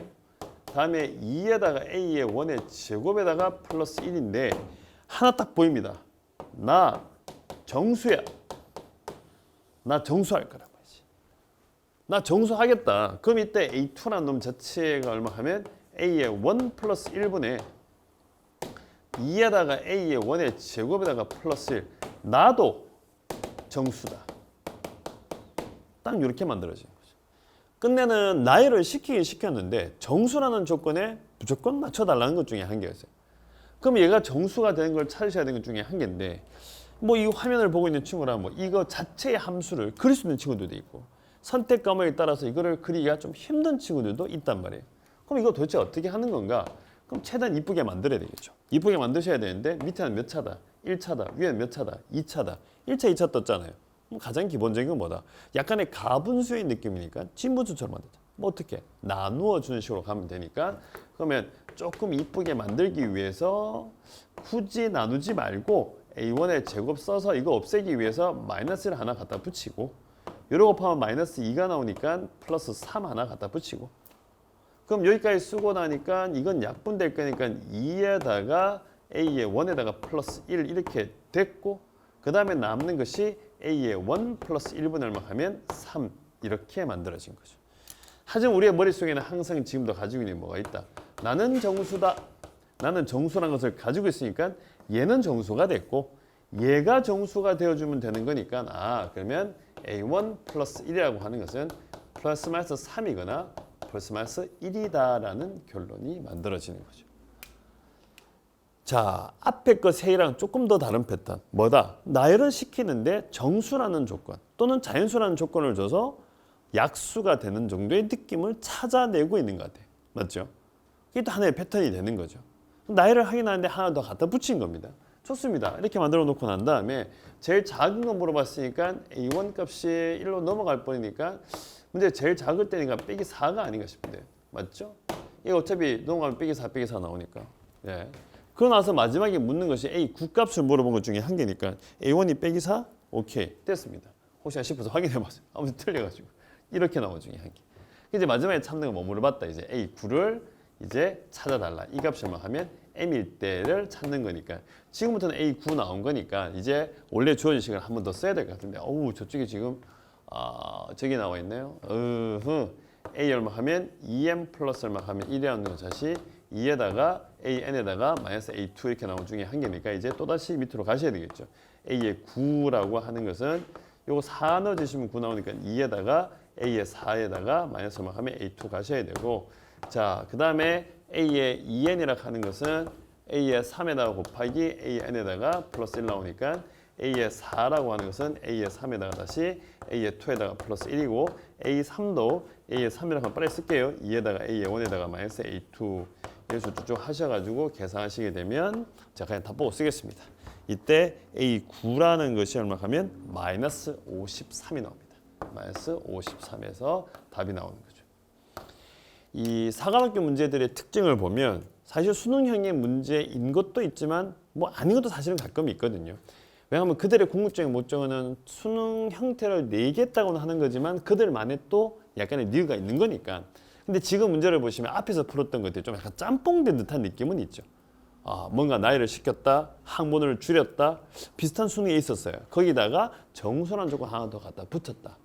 다음에 2에다가 A의 1의 제곱에다가 플러스 1인데 하나 딱 보입니다. 나 정수야. 나 정수할 거란 말이지. 나 정수하겠다. 그럼 이때 A2라는 놈 자체가 얼마 하면 A의 1 플러스 1분의 2에다가 A의 1의 제곱에다가 플러스 1. 나도 정수다. 딱 이렇게 만들어지는 거죠. 끝내는 나열을 시키긴 시켰는데 정수라는 조건에 무조건 맞춰달라는 것 중에 한 개였어요. 그럼 얘가 정수가 되는 걸 찾으셔야 되는 것 중에 한 개인데 뭐 이 화면을 보고 있는 친구라 뭐 이거 자체의 함수를 그릴 수 있는 친구들도 있고 선택 과목에 따라서 이거를 그리기가 좀 힘든 친구들도 있단 말이에요. 그럼 이거 도대체 어떻게 하는 건가? 그럼 최대한 이쁘게 만들어야 되겠죠. 이쁘게 만드셔야 되는데 밑에는 몇 차다? 1차다. 위에는 몇 차다? 2차다. 1차, 2차 떴잖아요. 그럼 가장 기본적인 건 뭐다? 약간의 가분수의 느낌이니까 진분수처럼 만들자. 뭐 어떻게? 나누어 주는 식으로 가면 되니까 그러면 조금 이쁘게 만들기 위해서 굳이 나누지 말고 A1의 제곱 써서 이거 없애기 위해서 마이너스를 하나 갖다 붙이고 이러고 곱하면 마이너스 2가 나오니까 플러스 3 하나 갖다 붙이고 그럼 여기까지 쓰고 나니까 이건 약분될 거니까 2에다가 A의 1에다가 플러스 1 이렇게 됐고 그 다음에 남는 것이 A의 1 플러스 1분의 얼마 하면 3 이렇게 만들어진 거죠. 하지만 우리의 머릿속에는 항상 지금도 가지고 있는 뭐가 있다. 나는 정수다. 나는 정수라는 것을 가지고 있으니까 얘는 정수가 됐고 얘가 정수가 되어주면 되는 거니까 아 그러면 A1 플러스 1이라고 하는 것은 플러스 마이너스 3이거나 플러스 마이너스 1이다라는 결론이 만들어지는 거죠. 자, 앞에 거 세이랑 조금 더 다른 패턴. 뭐다? 나열을 시키는데 정수라는 조건 또는 자연수라는 조건을 줘서 약수가 되는 정도의 느낌을 찾아내고 있는 것 같아요. 맞죠? 이게 또 하나의 패턴이 되는 거죠. 나열을 하긴 하는데 하나 더 갖다 붙인 겁니다. 좋습니다. 이렇게 만들어 놓고 난 다음에 제일 작은 거 물어봤으니까 A1 값이 1로 넘어갈 뻔이니까 문제 제일 작을 때니까 빼기 4가 아닌가 싶은데 맞죠? 이거 어차피 넘어가면 빼기 4 나오니까 예. 그러고 나서 마지막에 묻는 것이 A9 값을 물어본 것 중에 한 개니까 A1이 빼기 4? 오케이 됐습니다. 혹시나 싶어서 확인해봤어요. 아무튼 틀려가지고 이렇게 나온 중에 한 개. 이제 마지막에 찾는 거 뭐 물어봤다. 이제 A9를 이제 찾아달라. 이 값을 하면 M일 때를 찾는 거니까 지금부터는 A9 나온 거니까 이제 원래 주어진 시간을 한 번 더 써야 될 것 같은데 어우 저쪽에 지금 저기 나와 있네요. A 얼마 하면 2M 플러스 얼마 하면 1이라는 건 다시 2에다가 AN에다가 마이너스 A2 이렇게 나온 중에 한 개니까 이제 또다시 밑으로 가셔야 되겠죠. A의 9라고 하는 것은 요거 4 넣어주시면 9 나오니까 2에다가 A의 4에다가 마이너스 얼마 하면 A2 가셔야 되고 자, 그 다음에 A의 2N이라고 하는 것은 A의 3에다가 곱하기 AN에다가 플러스 1 나오니까 A의 4라고 하는 것은 A의 3에다가 다시 A의 2에다가 플러스 1이고 A3도 A의 3이라고 하면 빨리 쓸게요. 2에다가 A의 1에다가 마이너스 A2 이래서 쭉 하셔가지고 계산하시게 되면 자 그냥 답 보고 쓰겠습니다. 이때 A9라는 것이 얼마 하면 마이너스 53이 나옵니다. 마이너스 53에서 답이 나오는 거죠. 이 사관학교 문제들의 특징을 보면 사실 수능형의 문제인 것도 있지만 뭐 아닌 것도 사실은 가끔 있거든요. 왜냐하면 그들의 궁극적인 목적은 수능 형태를 내겠다고는 하는 거지만 그들만의 또 약간의 이유가 있는 거니까. 근데 지금 문제를 보시면 앞에서 풀었던 것들이 좀 약간 짬뽕된 듯한 느낌은 있죠. 뭔가 나이를 시켰다, 학문을 줄였다, 비슷한 수능에 있었어요. 거기다가 정수란 조건 하나 더 갖다 붙였다.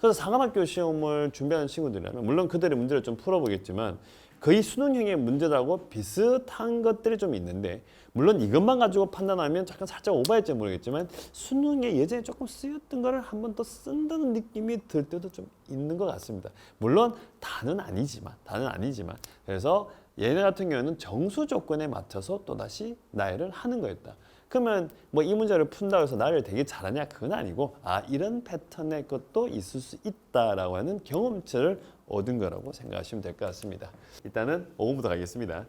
그래서 사관학교 시험을 준비하는 친구들이라면 물론 그들의 문제를 좀 풀어보겠지만 거의 수능형의 문제라고 비슷한 것들이 좀 있는데 물론 이것만 가지고 판단하면 잠깐 살짝 오버할지 모르겠지만 수능에 예전에 조금 쓰였던 거를 한 번 더 쓴다는 느낌이 들 때도 좀 있는 것 같습니다. 물론 다는 아니지만 그래서 얘네 같은 경우는 정수 조건에 맞춰서 또다시 나열을 하는 거였다. 그러면 뭐 이 문제를 푼다고 해서 나를 되게 잘하냐 그건 아니고 이런 패턴의 것도 있을 수 있다라고 하는 경험치를 얻은 거라고 생각하시면 될 것 같습니다. 일단은 5번부터 가겠습니다.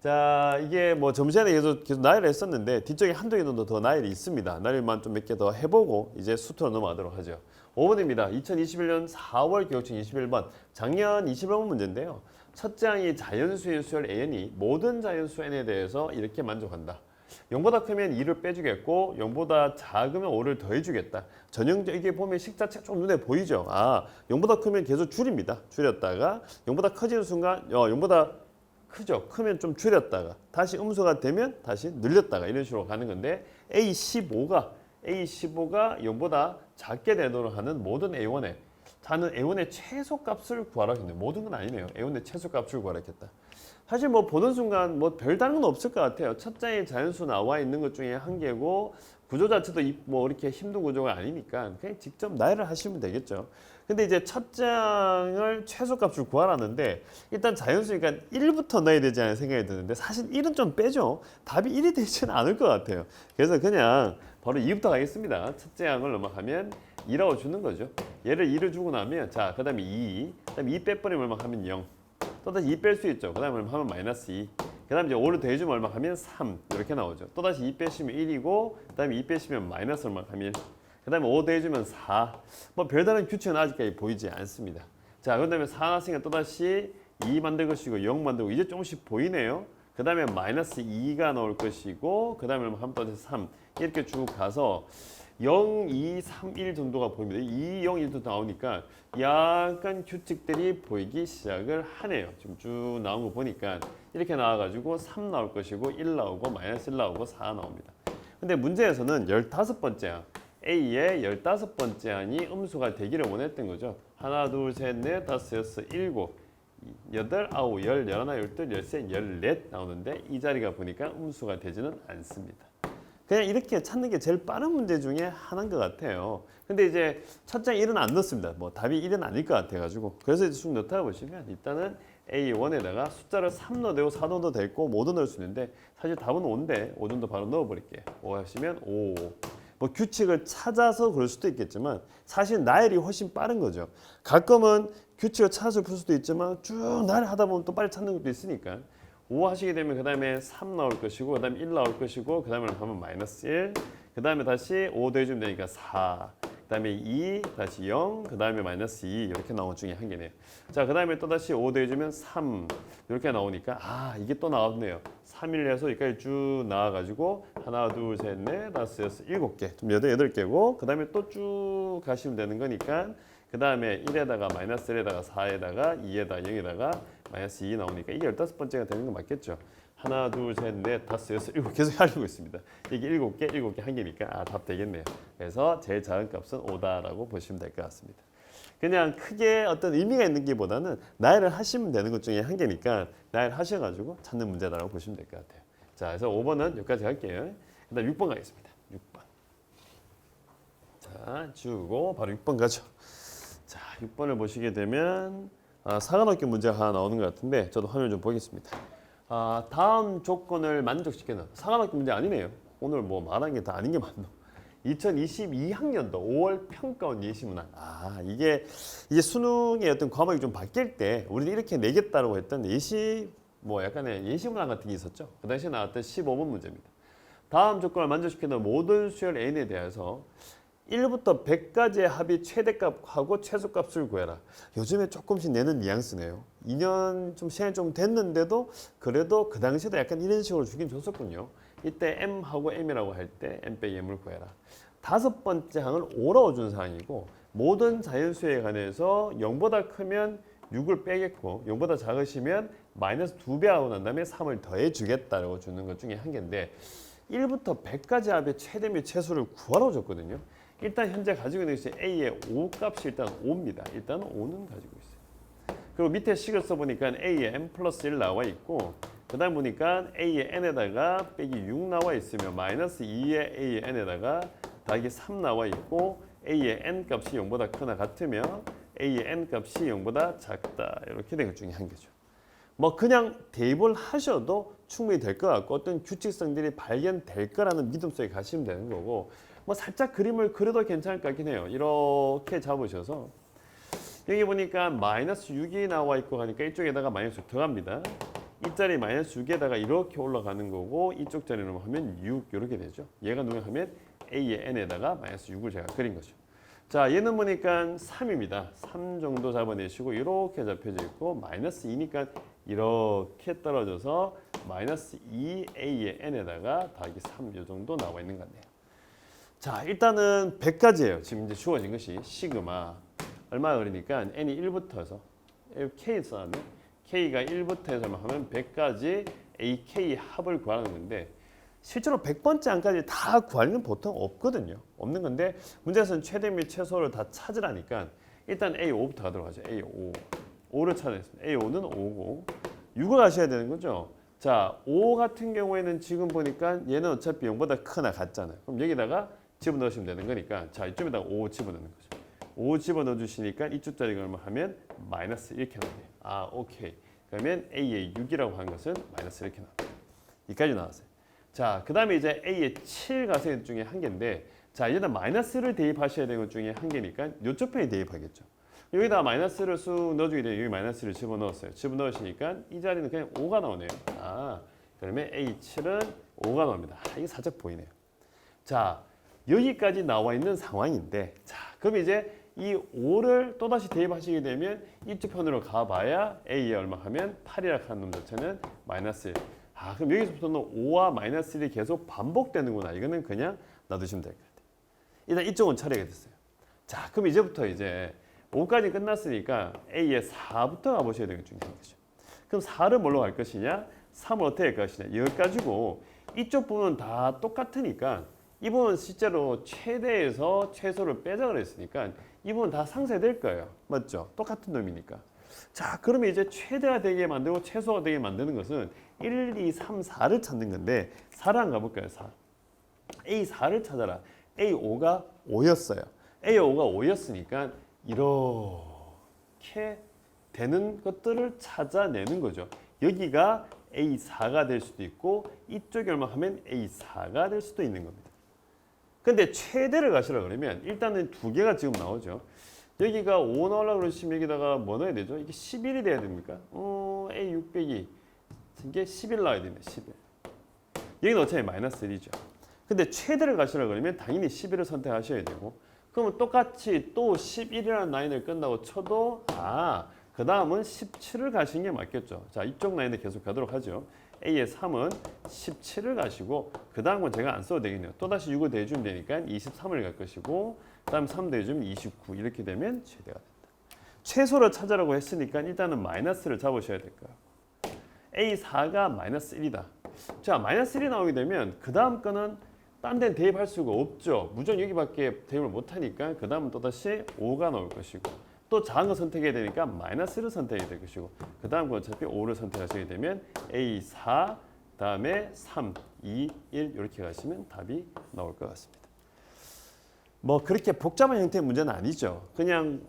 자, 이게 뭐 점심시간에 계속 나열을 했었는데 뒤쪽에 한두 개 정도 더 나열이 있습니다. 나열만 좀 몇 개 더 해보고 이제 수투로 넘어가도록 하죠. 5번입니다. 2021년 4월 교육청 21번 작년 21번 문제인데요. 첫째 항이 자연수인 수열 N이 모든 자연수 N에 대해서 이렇게 만족한다. 0보다 크면 2를 빼주겠고 0보다 작으면 5를 더해주겠다. 전형적 이게 보면 식 자체가 좀 눈에 보이죠. 0보다 크면 계속 줄입니다. 줄였다가 0보다 커지는 순간 0보다 크죠. 크면 좀 줄였다가 다시 음수가 되면 다시 늘렸다가 이런 식으로 가는 건데 A15가 0보다 작게 되도록 하는 모든 A1에 자는 A1의 최소값을 구하라 했네요. 모든 건 아니네요. A1의 최소값을 구하라 했겠다. 사실 뭐 보는 순간 뭐 별다른 건 없을 것 같아요. 첫 장에 자연수 나와 있는 것 중에 한 개고 구조 자체도 뭐 이렇게 힘든 구조가 아니니까 그냥 직접 나열을 하시면 되겠죠. 근데 이제 첫 장을 최소값을 구하라는데 일단 자연수니까 1부터 넣어야 되지 않은 생각이 드는데 사실 1은 좀 빼죠. 답이 1이 되지는 않을 것 같아요. 그래서 그냥 바로 2부터 가겠습니다. 첫째 항을 넘어가면 2라고 주는 거죠. 얘를 2를 주고 나면 자, 그 다음에 2, 그 다음에 2 빼버리면 얼마 하면 0. 또다시 2 뺄 수 있죠. 그 다음에 얼마 하면 마이너스 2. 그 다음에 이제 5를 더해주면 얼마 하면 3. 이렇게 나오죠. 또다시 2 빼시면 1이고 그 다음에 2 빼시면 마이너스 얼마 하면 1. 그 다음에 5 더해주면 4. 뭐 별다른 규칙은 아직까지 보이지 않습니다. 자, 그 다음에 4 나왔으니까 또다시 2 만들 것이고 0 만들고 이제 조금씩 보이네요. 그 다음에 마이너스 2가 나올 것이고 그 다음에 얼마 하면 또다시 3. 이렇게 쭉 가서 0, 2, 3, 1 정도가 보입니다. 2, 0, 1도 나오니까 약간 규칙들이 보이기 시작을 하네요. 지금 쭉 나온 거 보니까 이렇게 나와가지고 3 나올 것이고 1 나오고 마이너스 1 나오고 4 나옵니다. 근데 문제에서는 15번째 항 A의 15번째 항이 음수가 되기를 원했던 거죠. 하나, 둘, 셋, 넷, 다섯, 여섯, 일곱, 여덟, 아홉, 열, 열하나, 열둘, 열셋, 열넷 나오는데 이 자리가 보니까 음수가 되지는 않습니다. 그냥 이렇게 찾는 게 제일 빠른 문제 중에 하나인 것 같아요. 근데 이제 첫 장 1은 안 넣습니다. 뭐 답이 1은 아닐 것 같아가지고 그래서 이제 쭉 넣다 보시면 일단은 A1에다가 숫자를 3 넣어도 되고 4 넣어도 되고 뭐도 넣을 수 있는데 사실 답은 5인데 5 정도 바로 넣어버릴게요. 5 하시면 5. 뭐 규칙을 찾아서 그럴 수도 있겠지만 사실 나열이 훨씬 빠른 거죠. 가끔은 규칙을 찾아서 풀 수도 있지만 쭉 나열 하다 보면 또 빨리 찾는 것도 있으니까 5 하시게 되면 그 다음에 3 나올 것이고 그 다음에 1 나올 것이고 그 다음에 하면 마이너스 1, 그 다음에 다시 5 더해주면 되니까 4, 그 다음에 2, 다시 0, 그 다음에 마이너스 2 이렇게 나온 것 중에 한 개네요. 자, 그 다음에 또 다시 5 더해주면 3 이렇게 나오니까 이게 또 나왔네요. 3, 1 해서 여기까지 쭉 나와가지고 하나, 둘, 셋, 넷, 다섯, 여섯, 7개, 좀 8개고 그 다음에 또 쭉 가시면 되는 거니까 그 다음에 1에다가 마이너스 1에다가 4에다가 2에다가 0에다가 마이너스 2 나오니까 이게 15번째가 되는 거 맞겠죠? 하나, 둘, 셋, 넷, 다섯, 여섯, 일곱 계속 하려고 있습니다. 이게 7개 한 개니까 답 되겠네요. 그래서 제일 작은 값은 5다라고 보시면 될 것 같습니다. 그냥 크게 어떤 의미가 있는 게보다는 나열을 하시면 되는 것 중에 한 개니까 나열 하셔가지고 찾는 문제다라고 보시면 될 것 같아요. 자, 그래서 5번은 여기까지 할게요. 그다음 6번 가겠습니다. 6번. 자, 주고 바로 6번 가죠. 자, 6번을 보시게 되면 사관학교 문제가 하나 나오는 것 같은데 저도 화면 좀 보겠습니다. 다음 조건을 만족시키는 사관학교 문제 아니네요. 오늘 뭐 말한 게 다 아닌 게 맞노. 2022학년도 5월 평가원 예시문항. 이게 수능의 어떤 과목이 좀 바뀔 때 우리는 이렇게 내겠다라고 했던 예시 뭐 약간의 예시문항 같은 게 있었죠. 그 당시에 나왔던 15번 문제입니다. 다음 조건을 만족시키는 모든 수열 N에 대해서 1부터 100까지의 합이 최대값하고 최소값을 구해라. 요즘에 조금씩 내는 뉘앙스네요. 2년 좀 시간이 좀 됐는데도 그래도 그 당시에도 약간 이런 식으로 주긴 줬었군요. 이때 M하고 M이라고 할 때 M 빼기 M을 구해라. 다섯 번째 항을 5라고 준 사항이고 모든 자연수에 관해서 0보다 크면 6을 빼겠고 0보다 작으시면 마이너스 2배 하고 난 다음에 3을 더해 주겠다라고 주는 것 중에 한 개인데 1부터 100까지 합의 최대 및 최소를 구하라고 줬거든요. 일단 현재 가지고 있는 것이 A의 5 값이 일단 5입니다. 일단 5는 가지고 있어요. 그리고 밑에 식을 써보니까 A의 n 플러스 1 나와 있고 그 다음 보니까 A의 n에다가 빼기 6 나와 있으면 마이너스 2의 A의 n에다가 더하기 3 나와 있고 A의 n 값이 0보다 크나 같으면 A의 n 값이 0보다 작다. 이렇게 된 것 중에 한 개죠. 뭐 그냥 대입을 하셔도 충분히 될 것 같고 어떤 규칙성들이 발견될 거라는 믿음 속에 가시면 되는 거고 뭐 살짝 그림을 그려도 괜찮을 것 같긴 해요. 이렇게 잡으셔서 여기 보니까 마이너스 6이 나와 있고 하니까 이쪽에다가 마이너스 6 들어갑니다. 이 자리 마이너스 6에다가 이렇게 올라가는 거고 이쪽 자리로 하면 6 이렇게 되죠. 얘가 누가 하면 A의 n에다가 마이너스 6을 제가 그린 거죠. 자, 얘는 보니까 3입니다. 3 정도 잡아내시고 이렇게 잡혀져 있고 마이너스 2니까 이렇게 떨어져서 마이너스 2A의 n에다가 더하기 3 이 정도 나와 있는 것 같네요. 자, 일단은 100까지예요. 지금 이제 주어진 것이 시그마 얼마 그러니까 n이 1부터 해서 k 써놨네. k가 1부터 해서 하면 100까지 AK 합을 구하는 건데 실제로 100번째 안까지 다 구하려면 보통 없거든요. 없는 건데 문제에서는 최대 및 최소를 다 찾으라니까 일단 A5부터 가도록 하죠. A5. 5를 찾아냈습니다. A5는 5고 6을 가셔야 되는 거죠. 자, 5 같은 경우에는 지금 보니까 얘는 어차피 0보다 크나 같잖아요. 그럼 여기다가 집어넣으시면 되는 거니까 자, 이쪽에다가 5 집어넣는 거죠. 5 집어넣어 주시니까 이쪽 자리가 얼마 하면 마이너스 이렇게 나와요. 아, 오케이. 그러면 A의 6이라고 한 것은 마이너스 이렇게 나옵니다. 여기까지 나왔어요. 자, 그 다음에 이제 A의 7 가세요 중에 한 개인데 자, 여기다 마이너스를 대입하셔야 되는 것 중에 한 개니까 이쪽 편에 대입하겠죠. 여기다 마이너스를 쑥 넣어주게 되면 여기 마이너스를 집어넣었어요. 집어넣으시니까 이 자리는 그냥 5가 나오네요. 아, 그러면 A7은 5가 나옵니다. 아, 이게 살짝 보이네요. 자, 여기까지 나와 있는 상황인데 자, 그럼 이제 이 5를 또다시 대입하시게 되면 이쪽 편으로 가봐야 A에 얼마 하면 8이라고 하는 놈 자체는 마이너스 1. 아, 그럼 여기서부터는 5와 마이너스 1이 계속 반복되는구나. 이거는 그냥 놔두시면 될 것 같아요. 일단 이쪽은 처리가 됐어요. 자, 그럼 이제부터 이제 5까지 끝났으니까 A에 4부터 가보셔야 되는 것 중에 한 개죠. 그럼 4를 뭘로 갈 것이냐? 3을 어떻게 할 것이냐? 이걸 가지고 이쪽 부분은 다 똑같으니까 이 부분은 실제로 최대에서 최소를 빼자 그랬으니까 이 부분 다 상쇄될 거예요. 맞죠? 똑같은 놈이니까. 자, 그러면 이제 최대가 되게 만들고 최소가 되게 만드는 것은 1, 2, 3, 4를 찾는 건데 4를 한번 가볼까요? 4. A4를 찾아라. A5가 5였어요. A5가 5였으니까 이렇게 되는 것들을 찾아내는 거죠. 여기가 A4가 될 수도 있고 이쪽이 얼마 하면 A4가 될 수도 있는 겁니다. 근데 최대를 가시라 그러면 일단은 두 개가 지금 나오죠. 여기가 5 나오려고 그러시면 여기다가 뭐 넣어야 되죠? 이게 11이 돼야 됩니까? A6 빼기 이게 11 나와야 되네. 11. 여기는 어차피 마이너스 1이죠. 근데 최대를 가시라 그러면 당연히 11을 선택하셔야 되고 그러면 똑같이 또 11이라는 라인을 끝나고 쳐도 그 다음은 17을 가시는 게 맞겠죠. 자, 이쪽 라인을 계속 가도록 하죠. A의 3은 17을 가시고 그 다음은 제가 안 써도 되겠네요. 또다시 6을 대주면 되니까 23을 갈 것이고 그 다음 3 대주면 29 이렇게 되면 최대가 된다. 최소를 찾으라고 했으니까 일단은 마이너스를 잡으셔야 될 거예요. A4가 마이너스 1이다. 자, 마이너스 1이 나오게 되면 그 다음 거는 딴 데는 대입할 수가 없죠. 무조건 여기밖에 대입을 못하니까 그 다음은 또다시 5가 나올 것이고 또 작은 거 선택해야 되니까 마이너스를 선택해야 될 것이고 그 다음 건 어차피 5를 선택하시게 되면 A4 다음에 3, 2, 1 이렇게 가시면 답이 나올 것 같습니다. 뭐 그렇게 복잡한 형태의 문제는 아니죠. 그냥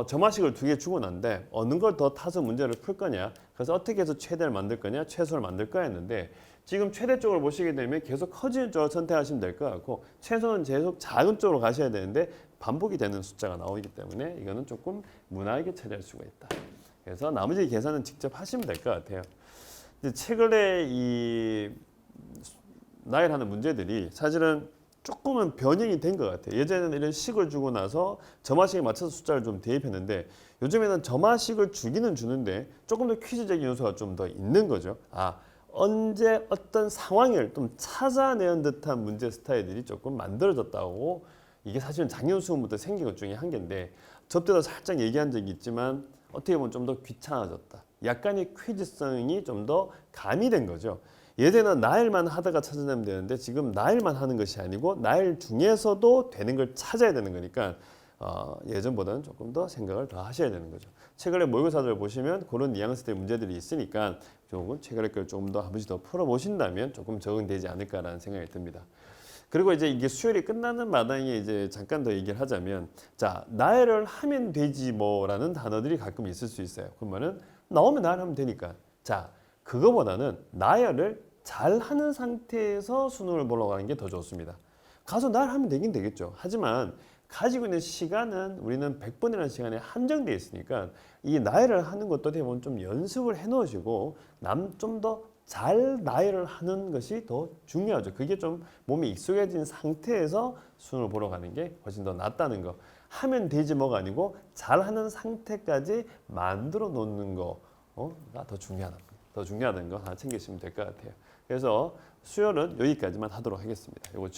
점화식을 두 개 주고 난데 어느 걸 더 타서 문제를 풀 거냐 그래서 어떻게 해서 최대를 만들 거냐 최소를 만들 거야 했는데 지금 최대 쪽을 보시게 되면 계속 커지는 쪽을 선택하시면 될 것 같고 최소는 계속 작은 쪽으로 가셔야 되는데 반복이 되는 숫자가 나오기 때문에 이거는 조금 무난하게 처리할 수가 있다. 그래서 나머지 계산은 직접 하시면 될 것 같아요. 이제 최근에 이 나열하는 문제들이 사실은 조금은 변형이 된 것 같아요. 예전에는 이런 식을 주고 나서 점화식에 맞춰서 숫자를 좀 대입했는데 요즘에는 점화식을 주기는 주는데 조금 더 퀴즈적인 요소가 좀 더 있는 거죠. 언제 어떤 상황을 좀 찾아내는 듯한 문제 스타일들이 조금 만들어졌다고 이게 사실은 작년 수험부터 생긴 것 중에 한 개인데 저 때도 살짝 얘기한 적이 있지만 어떻게 보면 좀 더 귀찮아졌다. 약간의 퀴즈성이 좀 더 가미된 거죠. 예전에는 나일만 하다가 찾아내면 되는데 지금 나일만 하는 것이 아니고 나일 중에서도 되는 걸 찾아야 되는 거니까 예전보다는 조금 더 생각을 더 하셔야 되는 거죠. 최근에 모의고사들 보시면 그런 뉘앙스의 문제들이 있으니까 조금 최근에 걸 조금 더 한 번씩 더 풀어보신다면 조금 적응되지 않을까라는 생각이 듭니다. 그리고 이제 이게 수요일이 끝나는 마당에 이제 잠깐 더 얘기를 하자면, 자, 나열을 하면 되지 뭐라는 단어들이 가끔 있을 수 있어요. 그러면은 나오면 나열하면 되니까. 자, 그거보다는 나열을 잘 하는 상태에서 수능을 보러 가는 게 더 좋습니다. 가서 나열하면 되긴 되겠죠. 하지만 가지고 있는 시간은 우리는 100번이라는 시간에 한정되어 있으니까 이 나열을 하는 것도 대부분 좀 연습을 해 놓으시고 좀 더 잘 나열을 하는 것이 더 중요하죠. 그게 좀 몸에 익숙해진 상태에서 수능을 보러 가는 게 훨씬 더 낫다는 거. 하면 되지 뭐가 아니고 잘하는 상태까지 만들어 놓는 거가 더 중요하다는 거 하나 챙기시면 될 것 같아요. 그래서 수요는 여기까지만 하도록 하겠습니다. 이거